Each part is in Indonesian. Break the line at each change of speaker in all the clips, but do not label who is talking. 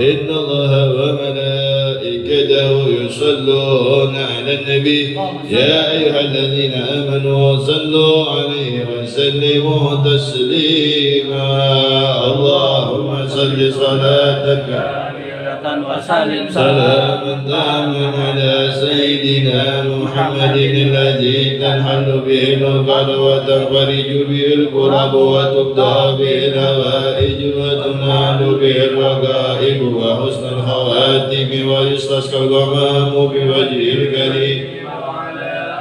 إن الله وملائكته يصلون على النبي يا أيها الذين آمنوا صلوا عليه وسلموا تسليما اللهم صل صلاة وسلم سلاما تاما على سيدنا محمد الذي تنحل به العقد وتنفرج به الكرب وتقضى به الهوائج وتنال به الرغائب وحسن الخواتم ويستسقى الغمام بوجه الكريم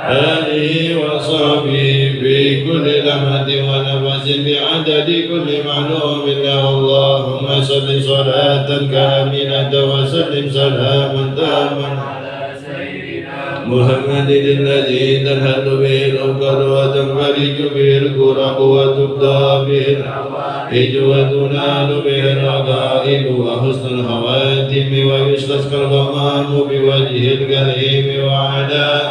آله وصحبه في كل لمحة ونفس بعدد كل معلوم له اللهم صل صلاة كاملة وسلم سلاما تاما على سيدنا محمد الذي تنحل به العقد وتنفرج به الكرب وتقضى به الحوائج وتنال به الرغائب وحسن الخواتم ويستسقى الغمام بوجه الكريم وعلى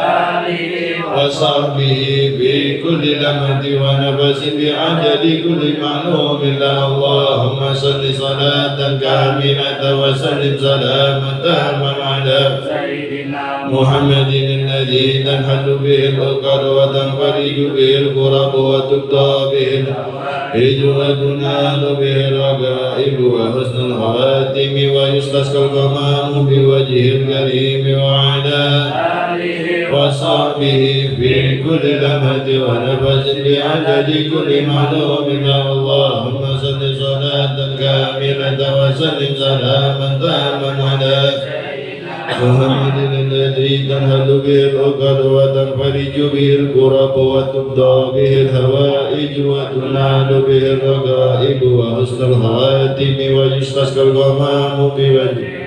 آله وصحبه في كل لمحة ونفس بعدد كل معلوم له اللهم صل صلاة كاملة وسلم سلاما تاما على سيدنا محمد الذي تنحل به العقد وتنفرج به الكرب وتقضى به الحوائج وتنال به الرغائب وحسن الخواتم ويستسقى الغمام بوجه الكريم وعلى آله وصحبه في كل لمحة ونفس بعدد كل معلوم له اللهم صل صلاة كاملة وسلم سلاما تاما على محمد الذي تنهل به العقد وتنفرج به الكرب وتقضى به الهوائج وتنال به الرغائب وحسن الخواتم ويستسقى الغمام بوجهه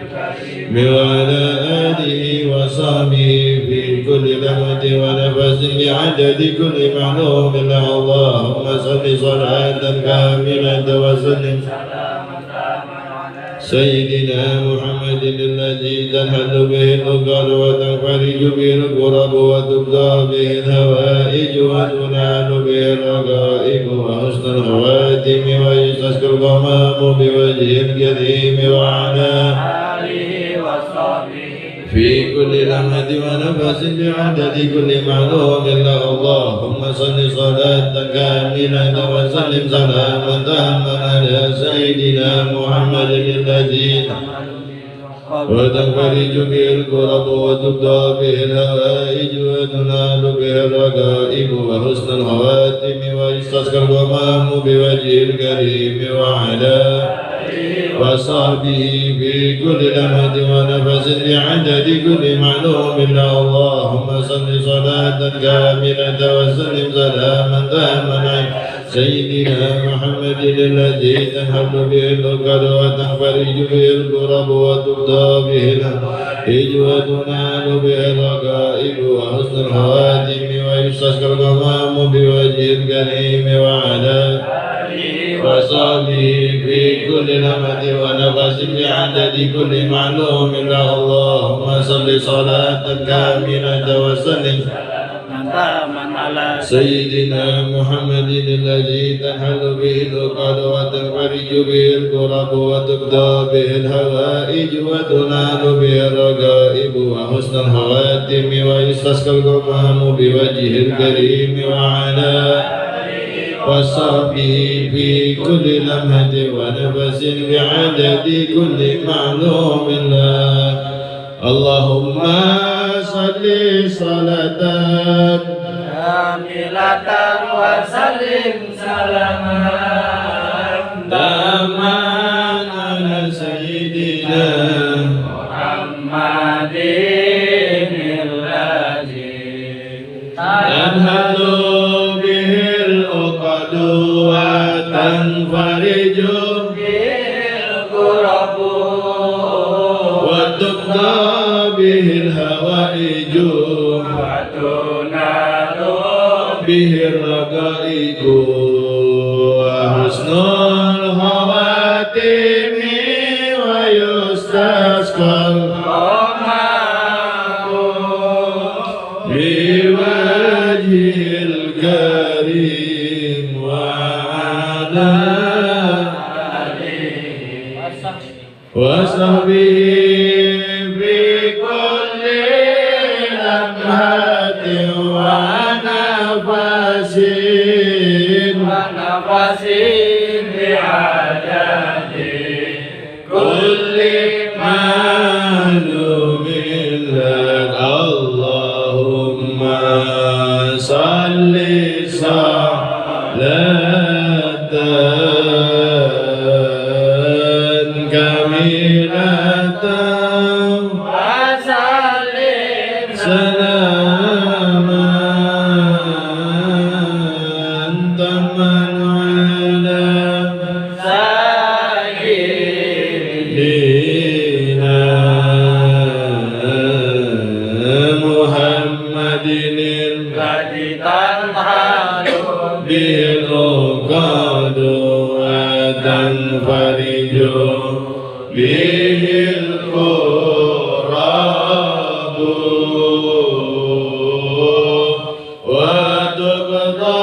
وعلى آله وصحبه في كل لمحة ونفس بعدد كل معلوم له اللهم صل صلاة كاملة وسلم سيدنا محمد الذي تنحل به العقد وتنفرج به الكرب وتقضى به الهوائج وتنال به الرغائب وحسن الخواتم ويستسقى الغمام بوجه الكريم وعلى آله وصحبه في كل لمحة ونفس بعدد كل معلوم له اللهم صل صلاة كاملة وسلم سلاما تاما على سيدنا محمد الذي وتنفرج به الكرب وتقضى به الهوائج وتنال به الرغائب وحسن الخواتم ويستسقى الغمام بوجه الكريم وعلى وصحبه في كل لمحة ونفس بعدد كل معلوم له اللهم صل صلاة كاملة وسلم سلاما تاما على سيدنا محمد الذي تنحل به العقد وتنفرج به الكرب وتقضى به الهوائج وتنال به الرغائب وحسن الخواتم ويستسقى الغمام بوجه الكريم وعلى وصحبه في كل لمحة ونفس بعدد كل معلوم له اللهم صل صلاة كاملة وسلم على سيدنا محمد الذي تنحل به العقد وتنفرج به الكرب وتقضى به الهوائج وتنال به الرغائب وحسن الخواتم ويستسقى الغمام بوجه الكريم وعلى وصحبه في كل لمحة ونفس بعدد كل معلوم له اللهم صل صلاة كاملة وسلم سلاما تاما على سيدنا محمد الذي تنحل به العقد وتنفرج به الكرب وتقضى به الهوائج وتنال به الرغائب وحسن الخواتم ويستسقى الغمام بوجه الكريم وعلى آله وصحبه في كل لمحة ونفس بعدد كل معلوم لك اللهم صل صلاة كاملة وسلم سلاما تاما على سيدنا محمد الذي تنحل به العقد وتنفرج به الكرب وتقضى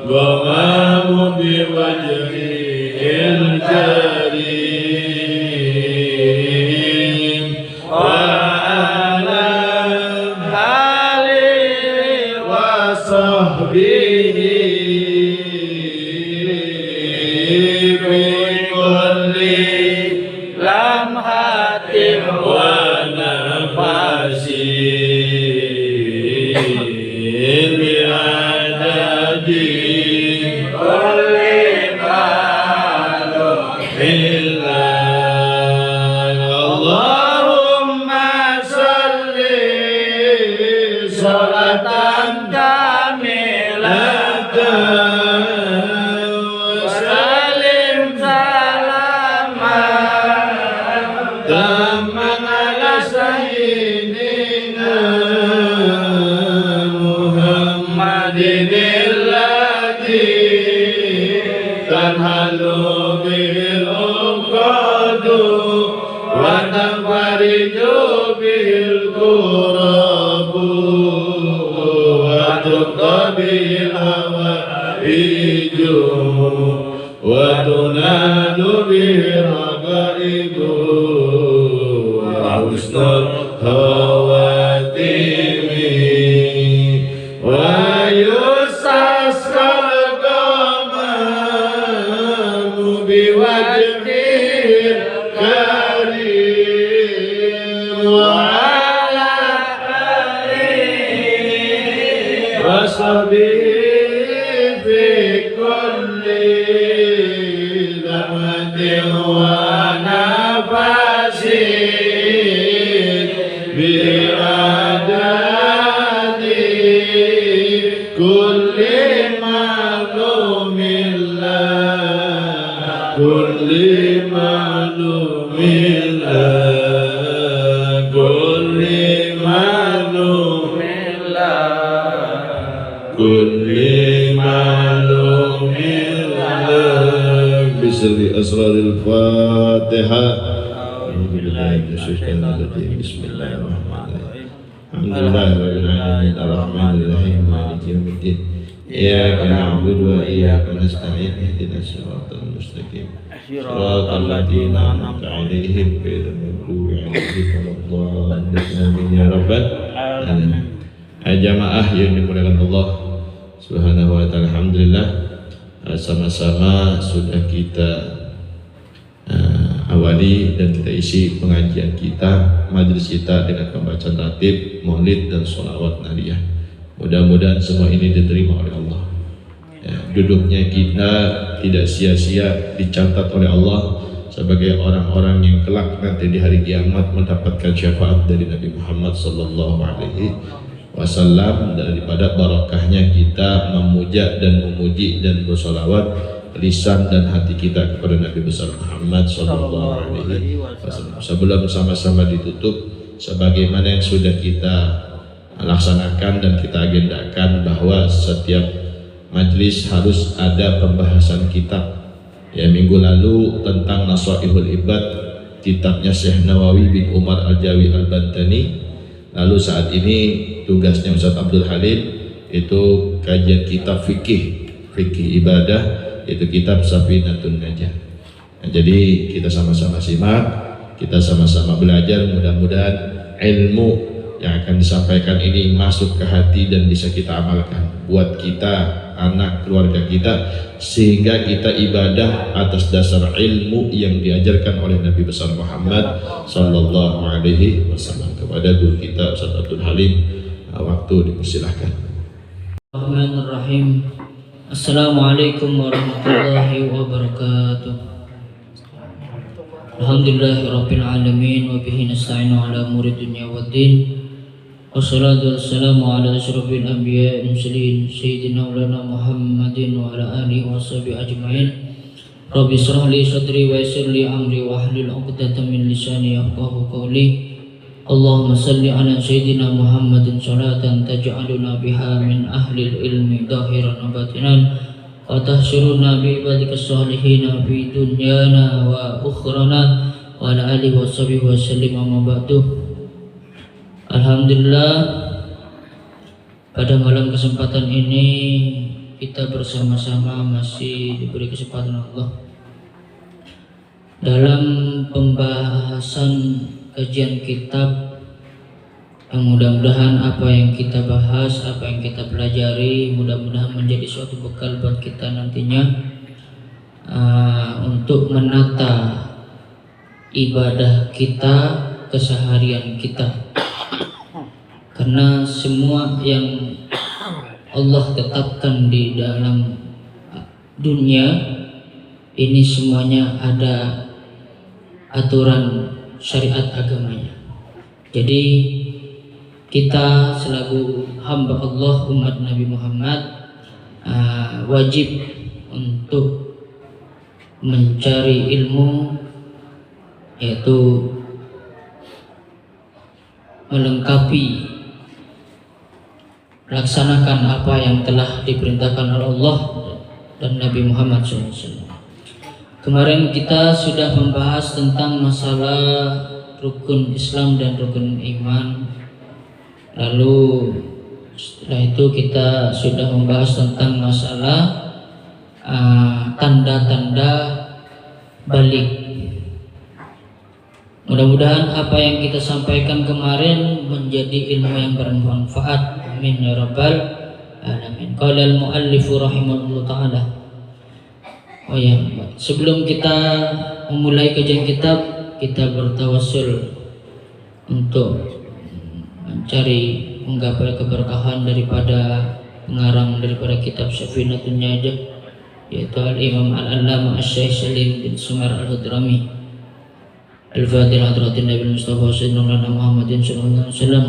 الغمام بوجهه الكريم وعلى آله وصحبه في كل لمحة ونفس بعدد كل معلوم لك اللهم صل صلاة كاملة وسلم سلاما تاما على سيدنا محمد الذي تنحل به العقد وتنفرج به الكرب وتقضى به الحوائج وتنال به الرغائب وحسن الخواتيم ويستسقى الغمام بوجهه الكريم وعلى آله وصحبه في كل لمحة ونفس بعدد كل معلوم لك كل معلوم لك كل معلوم لك كل معلوم لك بسر أسرار الفاتحة أعوذ بالله من الشيطان الرجيم بسم الله الرحمن الرحيم الحمد لله رب العالمين الرحمن الرحيم مالك يوم الدين إياك نعبد وإياك نستعين اهدنا الصراط المستقيم صراط الذين أنعمت عليهم غير المغضوب عليهم ولا الضالين آمين يا رب العالمين. Jamaah yang dimuliakan Allah Subhanahu wa taala, alhamdulillah sama-sama sudah kita awali dan kita isi pengajian kita, majelis kita dengan pembacaan ratib, maulid dan sholawat nariyah. Mudah-mudahan semua ini diterima oleh Allah. Ya, duduknya kita tidak sia-sia, dicatat oleh Allah sebagai orang-orang yang kelak nanti di hari kiamat mendapatkan syafaat dari Nabi Muhammad sallallahu alaihi wasallam. Daripada barakahnya kita memuja dan memuji dan bersolawat lisan dan hati kita kepada Nabi besar Muhammad sallallahu alaihi wasallam. Sebelum sama-sama ditutup, sebagaimana yang sudah kita laksanakan dan kita agendakan bahwa setiap majelis harus ada pembahasan kitab. Ya, minggu lalu tentang Nasaihul Ibad, kitabnya Syekh Nawawi bin Umar Al-Jawi Al-Bantani. Lalu saat ini tugasnya Ustaz Abdul Halim itu kajian kitab fikih ibadah, itu kitab Safinatun Najah. Nah, jadi kita sama-sama simak, kita sama-sama belajar, mudah-mudahan ilmu yang akan disampaikan ini masuk ke hati dan bisa kita amalkan buat kita, anak, keluarga kita, sehingga kita ibadah atas dasar ilmu yang diajarkan oleh Nabi besar Muhammad Sallallahu Alaihi Wasallam. Kepada guru kita Ustaz Abdul Halim, waktu dipersilahkan.
Bismillahirrahmanirrahim. Assalamualaikum warahmatullahi wabarakatuh. Alhamdulillahirabbil alamin wa bihi nasta'inu ala umuri dunya waddin. Wassalatu wassalamu ala asyrafil anbiya'i wal mursalin sayyidina maulana Muhammadin wa ala alihi washabihi ajmain. Rabbi shrah li sadri wa yassir li amri wa hlul 'uqdatam min lisani yafqahu qawli. Allahumma salli ala sayyidina Muhammadin salatan taj'aluna biha min ahli ilmi zahiran wa batinan wa tahsyuruna bi ibadika salihin fi dunyana wa ukhrana wa ala alihi washabihi wasallim amma ba'du. Alhamdulillah, pada malam kesempatan ini kita bersama-sama masih diberi kesempatan Allah dalam pembahasan kajian kitab, yang mudah-mudahan apa yang kita bahas, apa yang kita pelajari, mudah-mudahan menjadi suatu bekal buat kita nantinya untuk menata ibadah kita, keseharian kita. Karena semua yang Allah tetapkan di dalam dunia ini semuanya ada aturan syariat agamanya. Jadi kita selaku hamba Allah, umat Nabi Muhammad, wajib untuk mencari ilmu, yaitu melengkapi, laksanakan apa yang telah diperintahkan oleh Allah dan Nabi Muhammad SAW. Kemarin kita sudah membahas tentang masalah rukun Islam dan rukun iman. Lalu setelah itu kita sudah membahas tentang masalah tanda-tanda balik. Mudah-mudahan apa yang kita sampaikan kemarin menjadi ilmu yang bermanfaat. Amin ya rabbal alamin. Qala al-muallif rahimahullah ta'ala. Oh ya, sebelum kita memulai kajian kitab, kita bertawassul untuk mencari menggapai keberkahan daripada pengarang daripada kitab Safinatun Najah, yaitu Al-Imam Al-Allamah Asy-Syaikh Salim bin Sumar Al-Hadrami. Al-Fatihah hadratin Nabi Mustafa sallallahu alaihi wasallam.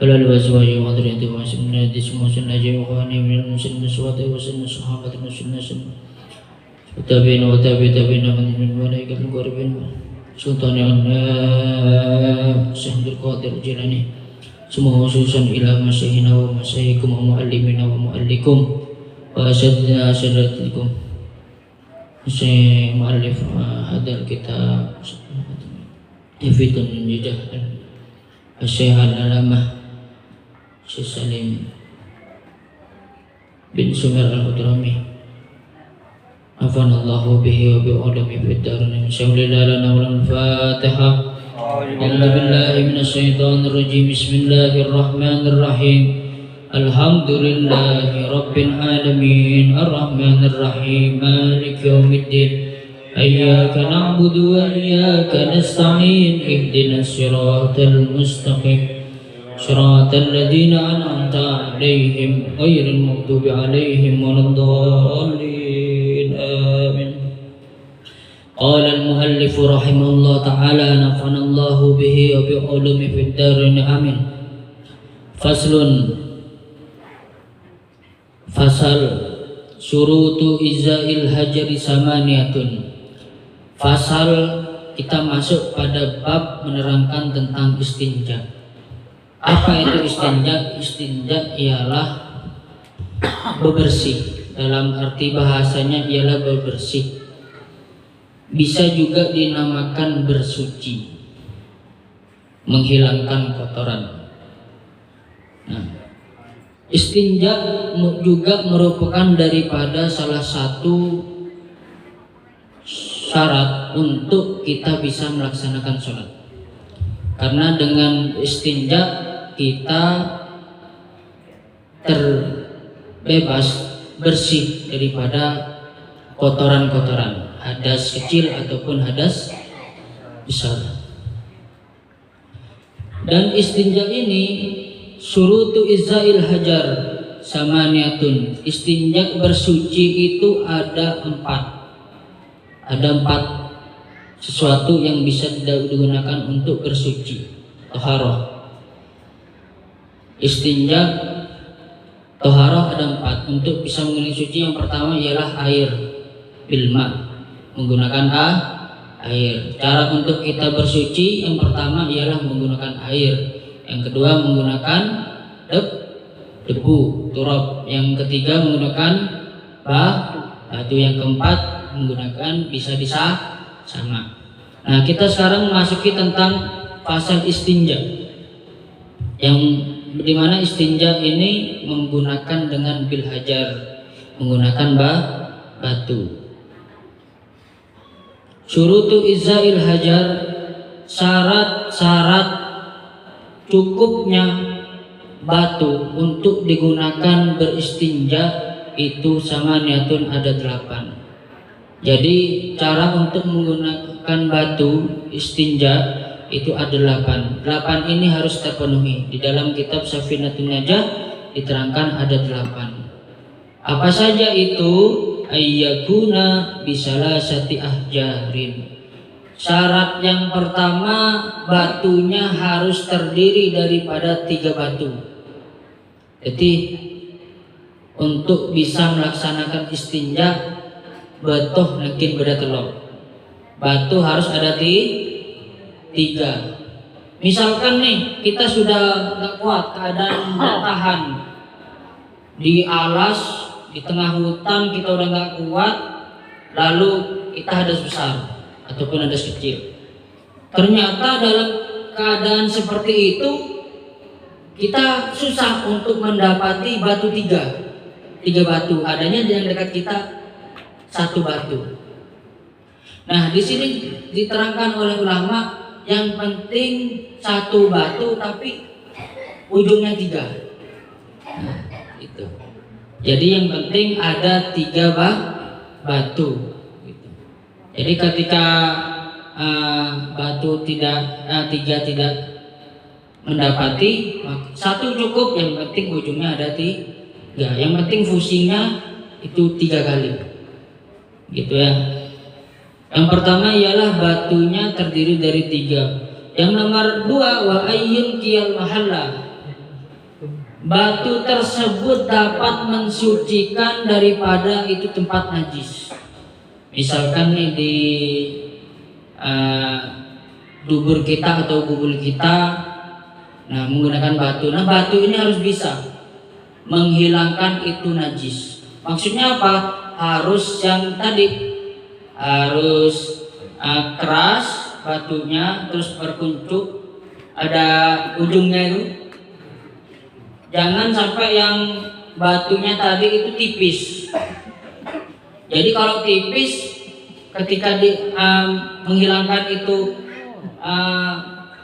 Halal wa zawji wa hadratin wa sunna di semua sunna jami wa ani min muslimin suwati wa sunna sahabat rasulullah sallallahu tabi'in wa tabi'in min malaikat qaribin sultan Syekh Qadir Jilani. Semua khususan ila masyaykhina wa masyayikkum wa muallimina wa muallikum wa asyadina asyadatikum. Syekh muallif hadal kitab Hifidun Nidah Syekh Al-Alamah Syekh Salim bin Sumar Al-Hadrami afanallahu bihi wa bi'udami fid darin. Syaulillahi lana wal Fatihah. A'udzu billahi minasy syaithanir rajim. Bismillahirrahmanirrahim. Alhamdulillahi rabbil alamin arrahmanir rahim maliki yaumiddin. إياك نعبد وإياك نستعين اهدنا الصراط المستقيم صراط الذين أنعمت عليهم غير المغضوب عليهم ولا الضالين آمين. قال المؤلف رحمه الله تعالى نفعنا الله به وبعلومه في الدارين آمين. فصل syurutu izail hajari samaniyatun. Fasal kita masuk pada bab menerangkan tentang istinja. Apa itu istinja? Istinja ialah bebersih. Dalam arti bahasanya ialah bebersih. Bisa juga dinamakan bersuci, menghilangkan kotoran. Nah, istinja juga merupakan daripada salah satu syarat untuk kita bisa melaksanakan sholat. Karena dengan istinja kita terbebas, bersih daripada kotoran-kotoran, hadas kecil ataupun hadas besar. Dan istinja ini syurutu izzail hajar samaniyatun. Istinja bersuci itu ada empat sesuatu yang bisa digunakan untuk bersuci, taharah. Istinja taharah ada empat untuk bisa menggunakan suci. Yang pertama ialah air, bilma, menggunakan air. Cara untuk kita bersuci yang pertama ialah menggunakan air. Yang kedua menggunakan debu, turab. Yang ketiga menggunakan batu. Yang keempat menggunakan bisa sama. Nah, kita sekarang memasuki tentang fasal istinja, yang dimana istinja ini menggunakan dengan bil hajar, menggunakan batu. Syurutu izzail hajar, syarat-syarat cukupnya batu untuk digunakan beristinja itu sama niatun ada 8. Jadi cara untuk menggunakan batu istinja itu ada 8. 8 ini harus terpenuhi. Di dalam kitab Safinatun Najah diterangkan ada 8. Apa saja itu? Ayyakuna bisalasati ahjarin. Syarat yang pertama, batunya harus terdiri daripada 3 batu. Jadi untuk bisa melaksanakan istinja, batuh mungkin beda telur. Batu harus ada 3. Misalkan nih kita sudah nggak kuat, keadaan nggak tahan di alas, di tengah hutan kita udah nggak kuat, lalu kita hadas besar ataupun hadas kecil. Ternyata dalam keadaan seperti itu kita susah untuk mendapati batu 3 batu, adanya yang dekat kita 1 batu. Nah, di sini diterangkan oleh ulama yang penting 1 batu tapi ujungnya 3. Nah, itu. Jadi yang penting ada 3 batu. Gitu. Jadi ketika batu tidak 3 tidak mendapati, 1 cukup. Yang penting ujungnya ada 3. Yang penting fungsinya itu 3 kali. Gitu ya. Yang pertama ialah batunya terdiri dari 3. Yang nomor 2 wa ayyun qiyal mahalla. Batu tersebut dapat mensucikan daripada itu tempat najis. Misalkan nih di dubur kita atau gubul kita, nah menggunakan batu. Nah, batu ini harus bisa menghilangkan itu najis. Maksudnya apa? Harus yang tadi harus keras batunya, terus berkuncup, ada ujungnya itu. Jangan sampai yang batunya tadi itu tipis. Jadi kalau tipis, ketika menghilangkan itu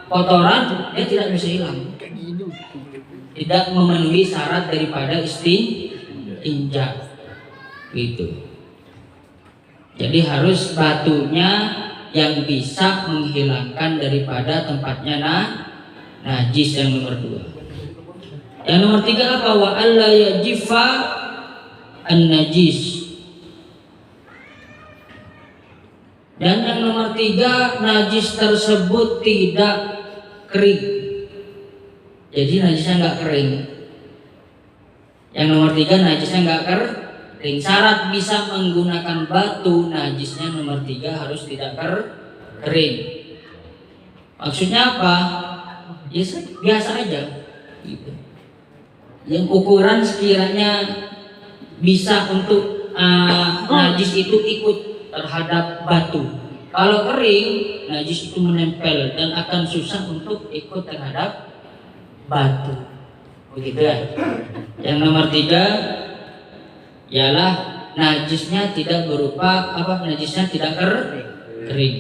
kotoran, dia tidak bisa hilang. Tidak memenuhi syarat daripada istinja. Gitu. Jadi harus batunya yang bisa menghilangkan daripada tempatnya najis, yang nomor 2. Yang nomor 3 apa? Wa alla yajifa an-najis. Dan yang nomor 3, najis tersebut tidak kering. Jadi najisnya nggak kering. Yang nomor 3, najisnya nggak kering. Syarat bisa menggunakan batu najisnya nomor 3 harus tidak kering. Maksudnya apa? Ya biasa aja gitu. Yang ukuran sekiranya bisa untuk najis itu ikut terhadap batu. Kalau kering, najis itu menempel dan akan susah untuk ikut terhadap batu. Begitu ya. Yang nomor 3 ialah najisnya tidak berupa najisnya tidak kering.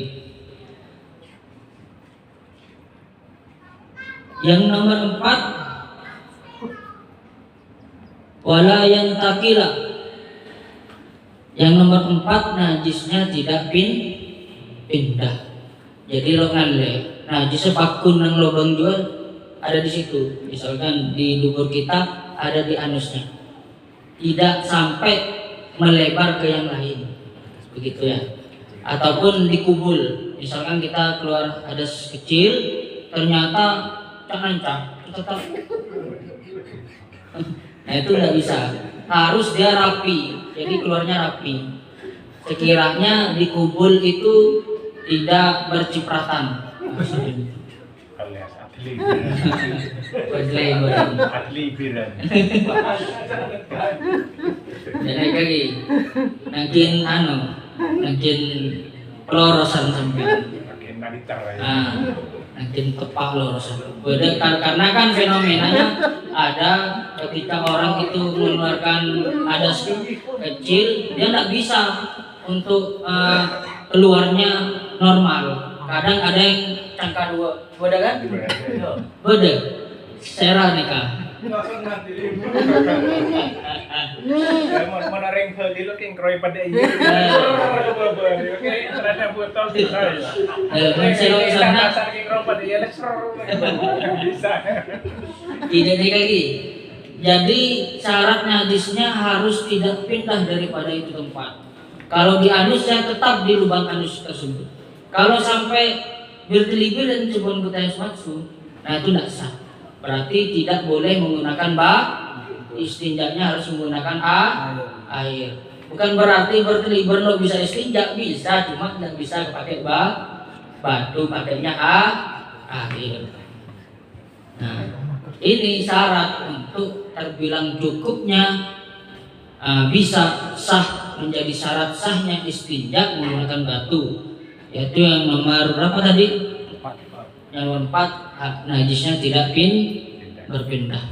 Yang nomor 4 wala yantakila. Yang nomor 4 najisnya tidak pindah. Jadi lo ngale najisnya pakun nang lubang juga ada di situ. Misalkan di dubur kita ada di anusnya, tidak sampai melebar ke yang lain, begitu ya. Ataupun dikubul, misalkan kita keluar hadas kecil, ternyata cancang, tetap. Nah itu nggak bisa, harus dia rapi, jadi keluarnya rapi. Sekiranya dikubul itu tidak bercipratan. Jadi lagi, nangkin pelorosan sampai. Nangkin tepak lorosan. Beda karena kan fenomenanya ada ketika orang itu mengeluarkan hadas kecil, dia tidak bisa untuk keluarnya normal. Kadang ada yang cangka beda kan? Beda. Serah nikah.
Mana ring heli lo king kroy pada ini. Oke, ternyata botol sekali.
Mencelok sana.
King kroy pada ya bisa.
Tidak lagi. Jadi syarat najisnya harus tidak pindah daripada itu tempat. Kalau di anusnya tetap di lubang anus tersebut. Kalau sampai bertelibir dan cebon kutayas maksud, nah itu tidak sah. Berarti tidak boleh menggunakan istinjaknya harus menggunakan air. Bukan berarti bertelibir lo bisa istinjak, bisa, cuma tidak bisa pakai batu, pakainya air. Nah, ini syarat untuk terbilang cukupnya bisa sah, menjadi syarat sahnya istinjak menggunakan batu. Yaitu yang nomor berapa tadi? 4. Yang nomor 4 najisnya tidak berpindah.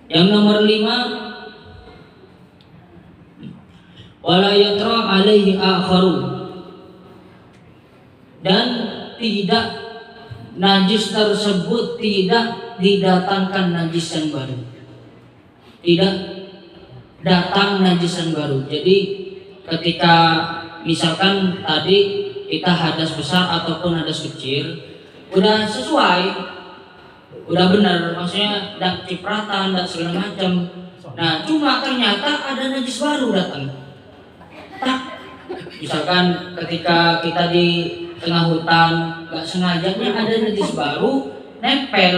Yang nomor 5 wala yatra alaihi akharu, dan tidak najis tersebut tidak didatangkan najis yang baru. Tidak datang najis yang baru. Jadi ketika misalkan tadi kita hadas besar ataupun hadas kecil, udah sesuai, udah benar, maksudnya tidak cipratan, tidak segala macam. Nah, cuma ternyata ada najis baru datang. Misalkan ketika kita di tengah hutan, nggak sengajanya ada najis baru nempel,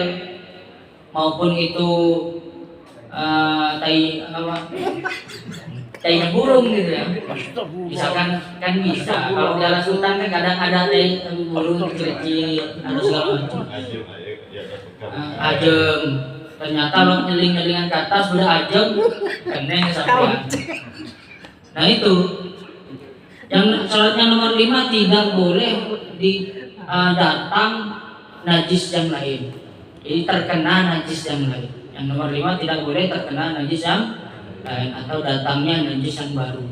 maupun itu tai burung gitu ya. Misalkan kan bisa. Kalau di alas hutan kan kadang ada tai burung kecil-kecil, ada segala macam. Ajem. Ternyata lo nyeling-nyelingan ke atas udah ajem, keneng sampai. Nah itu. Yang syaratnya nomor 5 tidak boleh datang najis yang lain. Jadi terkena najis yang lain. Yang nomor 5 tidak boleh terkena najis yang lain atau datangnya najis yang baru.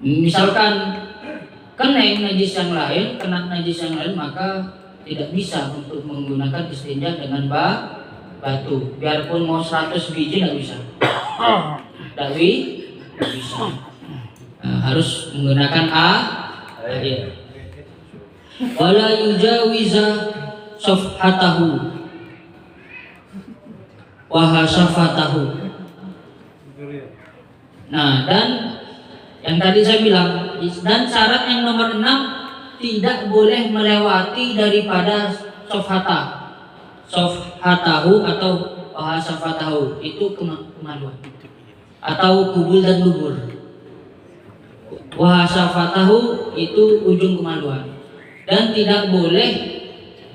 Misalkan keneng najis yang lain, kena najis yang lain, maka tidak bisa untuk menggunakan istinja dengan batu. Biarpun mau 100 biji tidak bisa. Tidak bisa. Harus menggunakan air. Wala yujawiza safhatahu wa hasafatahu. Nah, dan yang tadi saya bilang, dan syarat yang nomor 6 tidak boleh melewati daripada safhatahu atau hasafatahu, itu kemaluan atau kubul dan lubur. Wahasafatahu itu ujung kemaluan. Dan tidak boleh,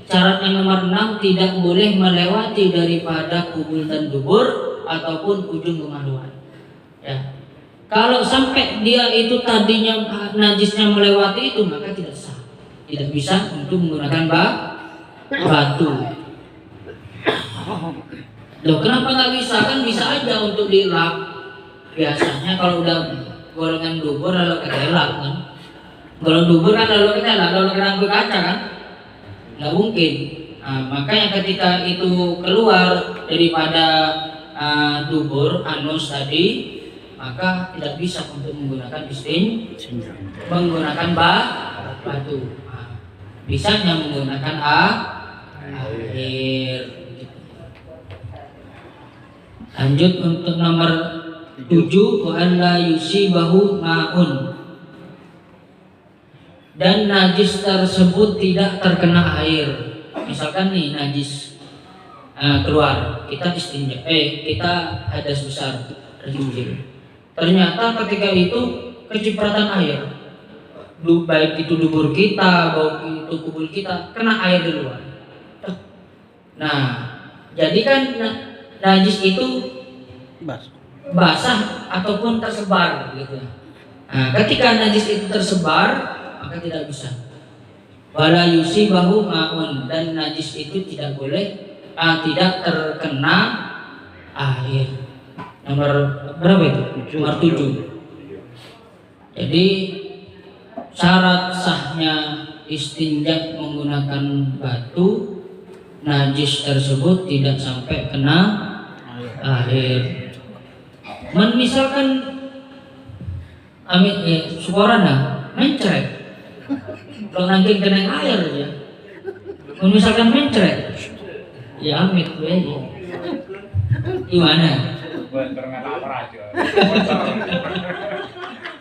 syarat yang nomor 6, tidak boleh melewati daripada kubul dan dubur ataupun ujung kemaluan. Ya. Kalau sampai dia itu tadinya najisnya melewati itu, maka tidak sah. Tidak bisa untuk menggunakan batu. Loh, kenapa nggak bisa? Kan bisa aja untuk dilap. Biasanya kalau udah golongan dubur lalu ketelak kan. Kalau dubur kan lalu ketelak, lalu kerangkul kaca kan? Nggak mungkin. Nah, makanya ketika itu keluar daripada dubur anus tadi, maka tidak bisa untuk menggunakan menggunakan batu. Nah, bisanya menggunakan air. Lanjut untuk nomor 7, wa alla yusibahu ma'un. Dan najis tersebut tidak terkena air. Misalkan nih najis keluar, kita istinja, kita hadas besar, ternyata ketika itu kecipratan air, baik itu dubur kita, baik itu kubul kita, kena air di luar. Nah, jadi kan najis itu basah ataupun tersebar gitu. Nah, ketika najis itu tersebar, maka tidak bisa. Wala yusibahu ma'un, dan najis itu tidak boleh tidak terkena air. Nomor berapa itu? Nomor 7. Jadi syarat sahnya istinja menggunakan batu, najis tersebut tidak sampai kena air. Misalkan suaranya mencret, kalau nanti kena air ya. Misalkan mencret, ya amit gue. Gimana?
Kotor nggak apa aja.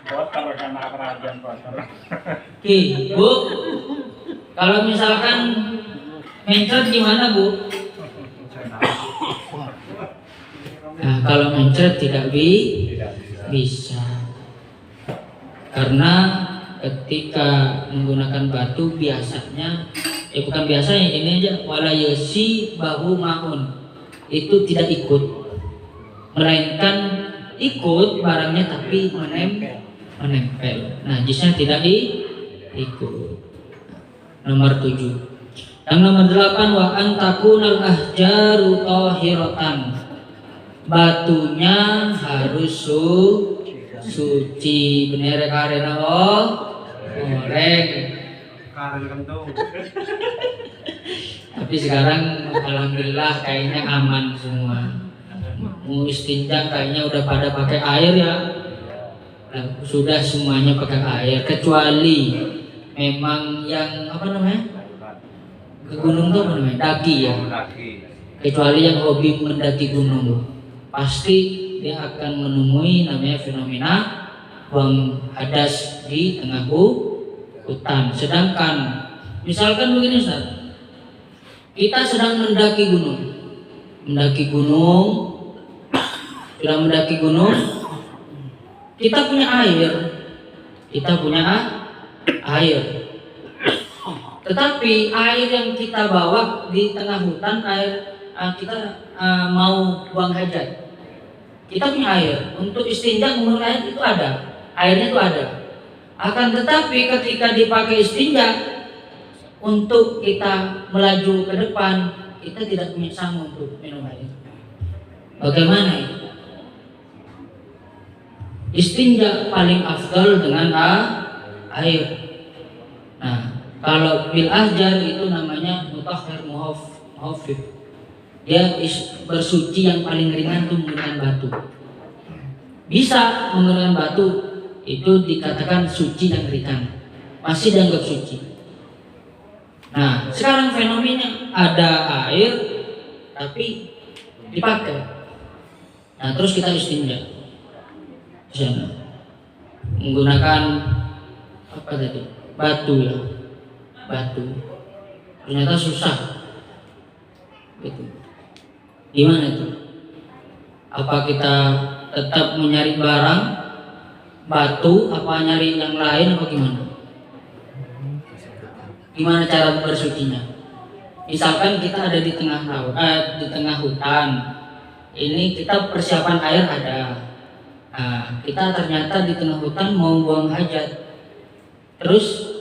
Kotor kan apa aja kotor.
Bu, kalau misalkan mencret gimana Bu? Nah, kalau mencret tidak bisa, karena ketika menggunakan batu biasanya, bukan biasanya, ini aja, wala yasi bahu maun, itu tidak ikut, melainkan ikut barangnya tapi menempel. Najisnya tidak ikut. Nomor 7. Yang nomor 8, wa antakunal ahjaru tahiratan. Batunya harus suci. Bener karena goreng. Tapi sekarang alhamdulillah kayaknya aman semua. Mau istinja kayaknya udah pada pakai air ya. Nah, sudah semuanya pakai air, kecuali memang yang apa namanya, ke gunung tuh apa namanya, daki ya. Kecuali yang hobi mendaki gunung, pasti dia akan menemui namanya fenomena buang hadas di tengah hutan. Sedangkan misalkan begini Ustaz, kita sedang mendaki gunung, sudah mendaki gunung, kita punya air, tetapi air yang kita bawa di tengah hutan, kita mau buang hajat, kita punya air untuk istinja, menurut air itu ada, airnya itu ada. Akan tetapi ketika dipakai istinja untuk kita melaju ke depan, kita tidak punya sanggup untuk minum air. Bagaimana itu? Istinja paling afdal dengan air. Nah, kalau bil ahjar itu namanya mutahhir muhaffif. Dia bersuci yang paling ringan itu menggunakan batu. Bisa menggunakan batu, itu dikatakan suci yang ringan, masih dianggap suci. Nah, sekarang fenomena ada air tapi dipakai. Nah, terus kita istinja di sana menggunakan apa tadi? Batu ya. Batu. Ternyata susah. Gitu. Gimana itu? Apa kita tetap mencari barang batu apa nyari yang lain apa gimana? Gimana cara bersucinya? Misalkan kita ada di tengah di tengah hutan, ini kita persiapan air ada. Nah, kita ternyata di tengah hutan mau buang hajat. Terus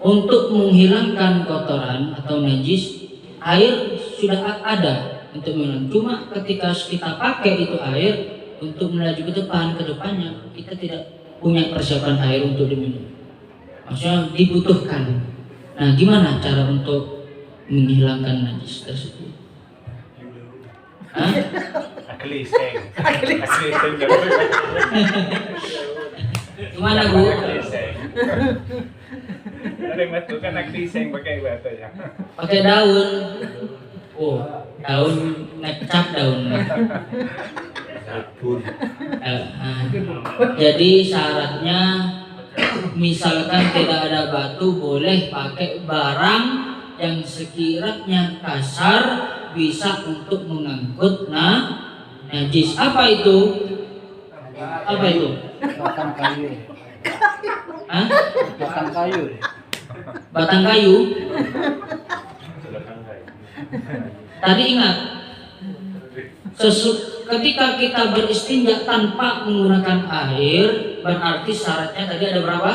untuk menghilangkan kotoran atau najis, air sudah ada untuk minum. Cuma ketika kita pakai itu air untuk melaju ke depannya, kita tidak punya persiapan air untuk diminum. Maksudnya dibutuhkan. Nah, gimana cara untuk menghilangkan najis tersebut? Hah?
Akliseng.
Gimana Bu?
Ada yang batu kan akliseng pakai batu ya.
Pakai daun. Oh, daun ngecap daun. Jadi syaratnya misalkan tidak ada batu, boleh pakai barang yang sekiranya kasar bisa untuk mengangkut najis. Apa itu? Apa itu?
Batang kayu.
Hah?
Batang kayu.
Batang kayu. Tadi ingat, ketika kita beristinja tanpa menggunakan air, berarti syaratnya tadi ada berapa?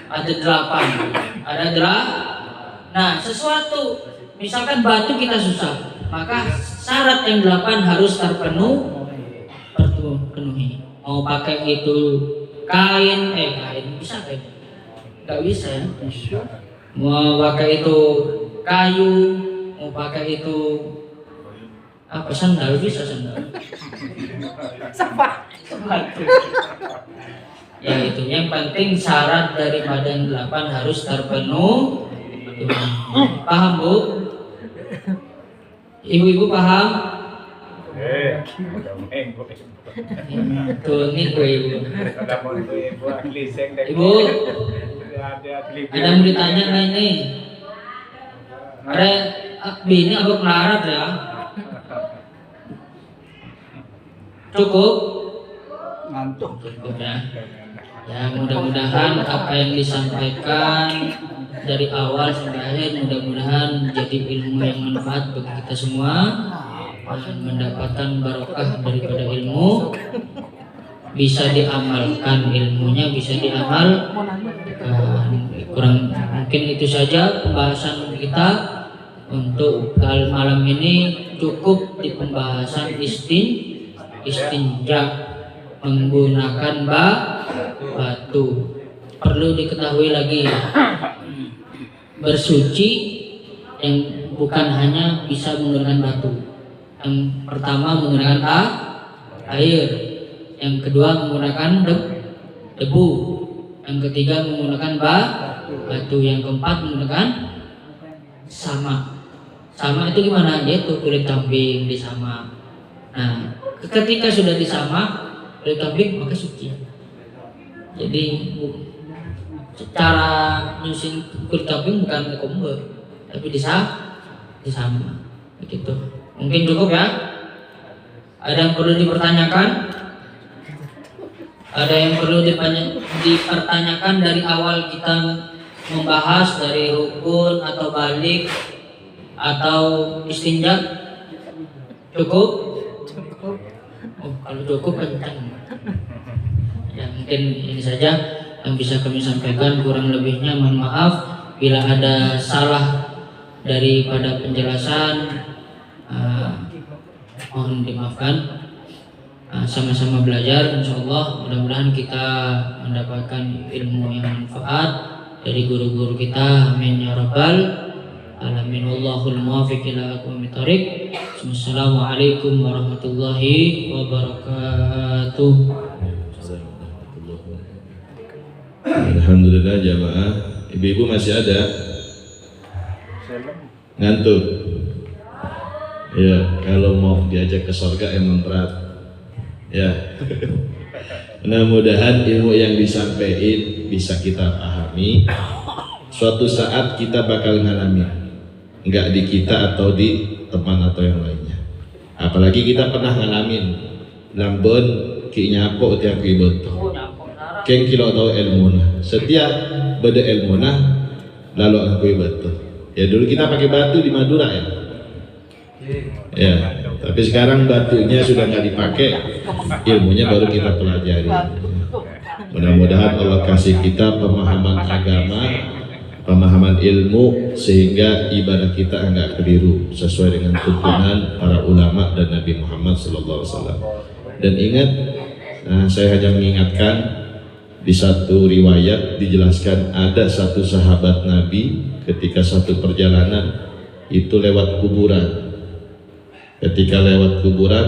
Ada 8. Ada 8. Nah, sesuatu misalkan batu kita susah, maka syarat yang 8 harus terpenuhi. Mau pakai itu kain bisa kain? Nggak bisa ya. Mau pakai itu kayu, mau pakai itu apa, sandal bisa sandal. Sepatu. Ya itu yang penting syarat daripada yang 8 harus terpenuhi. Paham Bu? Ibu-ibu paham? Tuh ini gue ibu. Ibu, ada yang mau ditanya nggak ini? Ada bini abang melarat ya? Cukup?
Ngantuk.
Cukup ya. Ya mudah-mudahan apa yang disampaikan dari awal sampai akhir mudah-mudahan menjadi ilmu yang manfaat bagi kita semua, dan mendapatkan barokah daripada ilmu, bisa diamalkan ilmunya, bisa diamalkan. Kurang mungkin itu saja pembahasan kita untuk malam ini. Cukup di pembahasan istinja menggunakan batu. Perlu diketahui lagi, bersuci yang bukan hanya bisa menggunakan batu. Yang pertama menggunakan air, yang kedua menggunakan debu, yang ketiga menggunakan batu, yang keempat menggunakan sama. Sama itu gimana? Yaitu kulit kambing disama. Nah, ketika sudah disama kulit kambing maka suci. Jadi cara nyusin kulit kambing bukan komber, tapi disama. Begitu. Mungkin cukup ya. Ada yang perlu dipertanyakan? Ada yang perlu dipertanyakan dari awal kita membahas dari rukun atau balik atau istinja? Cukup? Oh, kalau cukup kencang. Ya mungkin ini saja yang bisa kami sampaikan. Kurang lebihnya mohon maaf bila ada salah daripada penjelasan. Mohon dimaafkan. Sama-sama belajar, insyaallah mudah-mudahan kita mendapatkan ilmu yang manfaat dari guru-guru kita. Amin ya rabbal alamin. Wallahul muwaffiq ila aqwamit thoriq. Wassalamualaikum warahmatullahi wabarakatuh.
Alhamdulillah jamaah. Ibu-ibu masih ada? Ngantuk? Ya, kalau mau diajak ke surga emang berat. Ya. Mudah-mudahan ilmu yang disampaikan bisa kita pahami. Suatu saat kita bakal ngalamin, enggak di kita atau di teman atau yang lainnya. Apalagi kita pernah ngalamin lambon ki nyapo tiap ki boto. Keng kilo tahu ilmu nah. Setiap beda ilmu nah lalu aku batu. Ya dulu kita pakai batu di Madura ya. Ya, tapi sekarang batunya sudah nggak dipakai, ilmunya baru kita pelajari. Mudah-mudahan Allah kasih kita pemahaman agama, pemahaman ilmu, sehingga ibadah kita enggak keliru sesuai dengan tuntunan para ulama dan Nabi Muhammad SAW. Dan ingat, saya hanya mengingatkan di satu riwayat dijelaskan ada satu sahabat Nabi ketika satu perjalanan itu lewat kuburan. Ketika lewat kuburan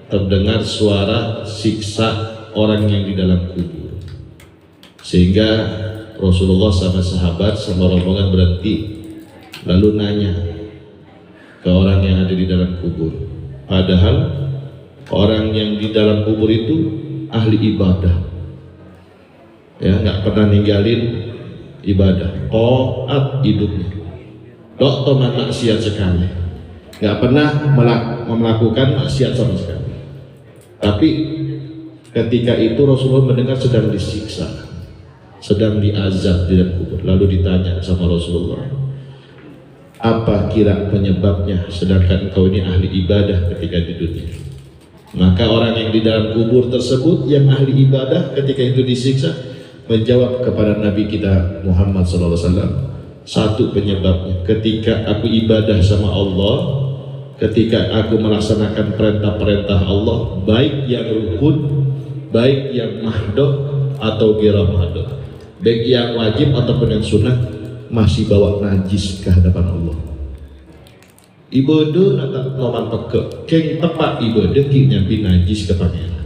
terdengar suara siksa orang yang di dalam kubur, sehingga Rasulullah sama sahabat sama rombongan berhenti lalu nanya ke orang yang ada di dalam kubur. Padahal orang yang di dalam kubur itu ahli ibadah, ya nggak pernah ninggalin ibadah, taat hidupnya, dokter maksiat sekali, nggak pernah melakukan maksiat sama sekali. Tapi ketika itu Rasulullah mendengar sedang disiksa, sedang diazab di dalam kubur. Lalu ditanya sama Rasulullah, apa kira penyebabnya sedangkan engkau ini ahli ibadah ketika di dunia? Maka orang yang di dalam kubur tersebut yang ahli ibadah ketika itu disiksa menjawab kepada Nabi kita Muhammad SAW, satu penyebabnya, ketika aku ibadah sama Allah, ketika aku melaksanakan perintah-perintah Allah, baik yang rukun, baik yang mahdoh atau ghairu mahdoh, baik yang wajib ataupun yang sunnah, masih bawa najis ke hadapan Allah. Ibadah nata noman peke, keng tepat ibadah ki nyampi najis ke pangeran.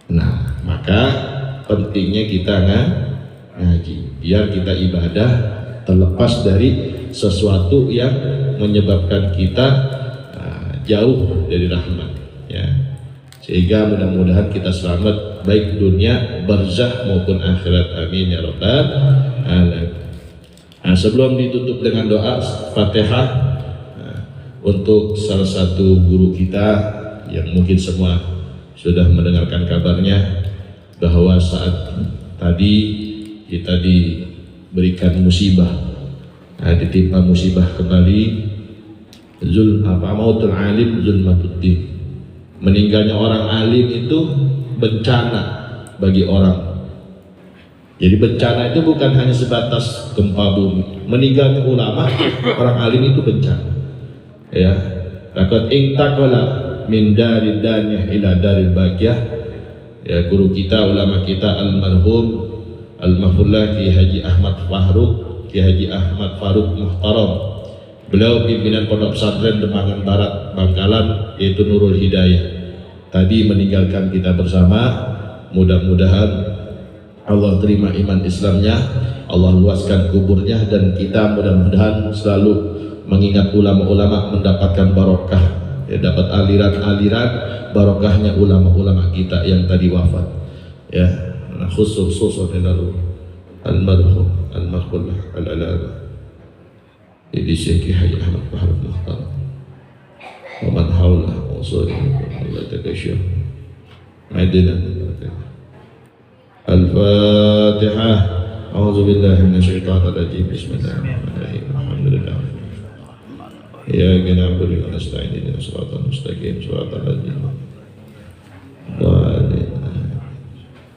Nah, maka pentingnya kita ngaji, biar kita ibadah terlepas dari sesuatu yang menyebabkan kita jauh dari rahmat, ya. Sehingga mudah-mudahan kita selamat baik dunia, barzakh maupun akhirat. Amin ya rabbal alamin. Nah, sebelum ditutup dengan doa Fatihah, untuk salah satu guru kita yang mungkin semua sudah mendengarkan kabarnya bahwa saat tadi kita diberikan musibah, ditimpa musibah kembali, mautul alim zulmatuddin. Meninggalnya orang alim itu bencana bagi orang. Jadi bencana itu bukan hanya sebatas gempa bumi. Meninggalnya ulama, orang alim itu bencana. Ya, laqad intaqala min darid daniyah ila daril baqiyah. Ya, guru kita, ulama kita almarhum al-mahfullah Ki Haji Ahmad Fahruk, Ki Haji Ahmad Fahruk Muhtaram. Beliau pimpinan Pondok Pesantren Demangan Barat Bangkalan, yaitu Nurul Hidayah. Tadi meninggalkan kita bersama. Mudah-mudahan Allah terima iman Islamnya, Allah luaskan kuburnya, dan kita mudah-mudahan selalu mengingat ulama-ulama mendapatkan barokah, ya, dapat aliran-aliran barokahnya ulama-ulama kita yang tadi wafat, ya. Nah, khusus almarhum al-maghfurlah al-alama Idi Syekh Haji Ahmad Fahruk Muhtaram wa man hawlah wa sallallahu alaihi takashur ma'idina al-Fatihah. A'udzu billahi minasyaitonir rajim. Bismillahirrahmanirrahim. Alhamdulillah. Ya na'budu wa nasta'in ihdinas siratal mustaqim siratal ladzina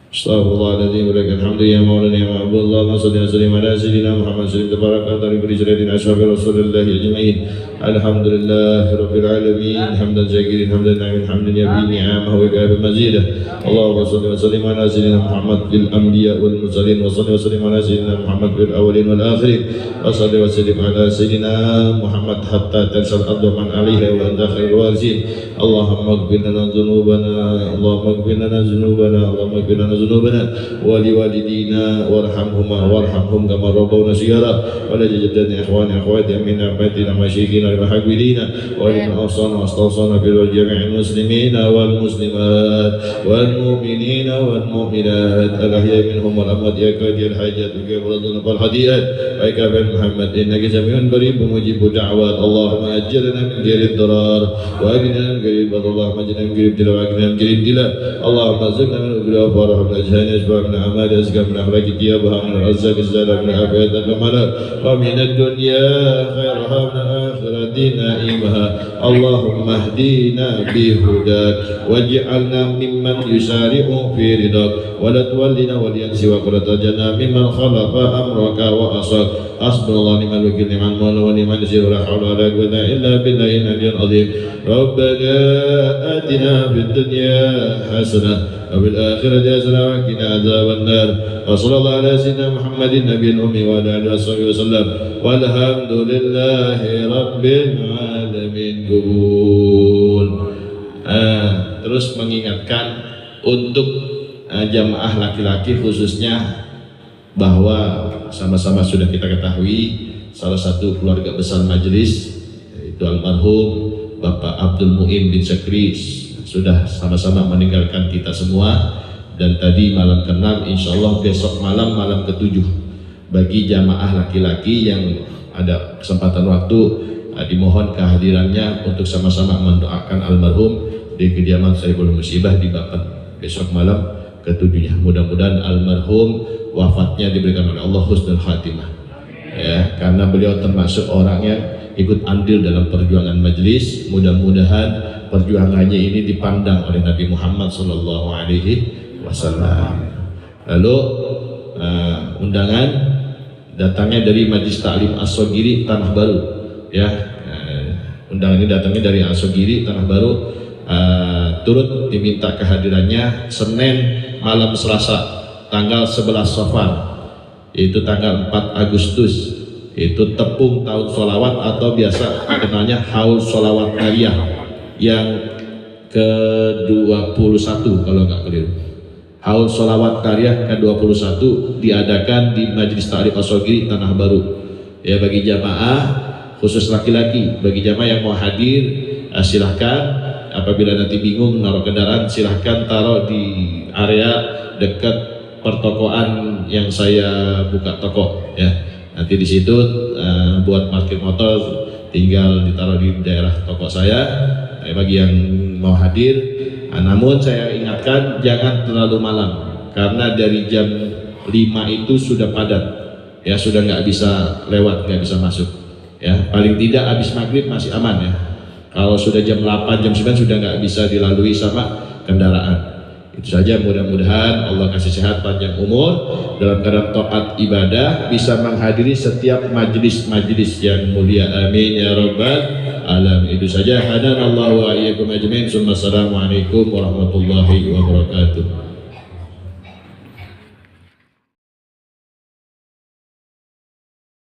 Astaghfirullahaladzim wa lakal hamdu ya maulana ya ma'bud. Allahumma salli wa sallim ala sayyidina Muhammad sallallahu alaihi wa sallam bi rijlatin ashabi rasulillahi ajma'in. Alhamdulillahi rabbil alamin hamdan zakirin hamdan na'imin hamdan yabi ni'amah wa kafi mazidah. Allahumma salli wa sallim ala sayyidina Muhammad bil anbiya wal mursalin wa salli wa sallim ala sayyidina Muhammad bil awwalin wal akhirin wa salli wa sallim ala sayyidina Muhammad hatta tansal ardu man 'alaiha wa anta khairul warithin. Allahumma ighfir lana dhunubana, Allahumma ighfir lana dhunubana, Allahumma ighfir lana ذنوبنا ولوالدينا وارحمهما وارحمهم كما ربونا صغارا ولجدنا اخواني اخواتي من ابائنا مشايخنا المحبين ولمن اوصانا واستوصانا بجميع المسلمين والمسلمات والمؤمنين والمؤمنات الاحياء منهم والاموات يا قاضي الحاجات وكيف رضنا بالهديات ويا محمد انك سميع قريب مجيب الدعوات. اللهم اجرنا من غير الضرار واجرنا من غير البلاء. اللهم اجرنا من غير ابتلاء واجرنا من غير ابتلاء. اللهم ارزقنا من الغفران من أجهان أشبه من أعمال أزكى من أخلاق ثيابها من الرزاق الزاد من عافية كمالا ومن الدنيا خيرها من الآخرة نائمها اللهم اهدينا بهداك واجعلنا ممن يسارع في رضاك ولا تولنا وليا سواك ولا تجعلنا ممن خلف أمرك وأصاك حسبنا الله ونعم الوكيل نعم المولى ونعم النصير ولا حول ولا قوة إلا بالله العلي العظيم ربنا آتنا في الدنيا حسنة وفي الآخرة حسنة وقنا عذاب النار وصلى الله على سيدنا محمد النبي الأمي وعلى آله وصحبه وسلم والحمد لله رب العالمين. Terus mengingatkan untuk jamaah laki-laki khususnya bahwa sama-sama sudah kita ketahui salah satu keluarga besar majelis yaitu almarhum Bapak Abdul Mu'in bin Sakri sudah sama-sama meninggalkan kita semua, dan tadi malam ke-6 insyaallah besok malam ke-7 bagi jamaah laki-laki yang ada kesempatan waktu dimohon kehadirannya untuk sama-sama mendoakan almarhum di kediaman Saiful Musibah di Bapak besok malam ke-7-nya. Mudah-mudahan almarhum wafatnya diberikan oleh Allah husnul khatimah ya, karena beliau termasuk orang yang ikut andil dalam perjuangan majelis. Mudah-mudahan perjuangannya ini dipandang oleh Nabi Muhammad SAW. Lalu undangan datangnya dari Majelis Ta'lim As-Sogiri Tanah Baru ya, undangan ini datangnya dari As-Sogiri Tanah Baru. Turut diminta kehadirannya Senin malam Selasa tanggal 11 Safar, yaitu tanggal 4 Agustus, itu tepung tahun sholawat atau biasa dikenalnya haul sholawat Nariyah yang ke-21 kalau nggak keliru. Haul sholawat Nariyah ke-21 diadakan di Majelis Ta'lim As-Sogiri Tanah Baru ya, bagi jamaah khusus laki-laki. Bagi jamaah yang mau hadir silahkan. Apabila nanti bingung naruh kendaraan, silahkan taruh di area dekat pertokoan yang saya buka toko ya. Nanti di situ buat parkir motor tinggal ditaruh di daerah toko saya bagi yang mau hadir. Namun saya ingatkan jangan terlalu malam, karena dari jam 5 itu sudah padat ya, sudah nggak bisa lewat, nggak bisa masuk ya. Paling tidak habis maghrib masih aman ya. Kalau sudah jam 8, jam 9 sudah nggak bisa dilalui sama kendaraan. Itu saja, mudah-mudahan Allah kasih sehat panjang umur dalam keadaan taat ibadah, bisa menghadiri setiap majelis-majelis yang mulia, amin ya rabbal alamin. Itu saja, hadanallahu wa iyyakum ajmain. Assalamualaikum warahmatullahi wabarakatuh.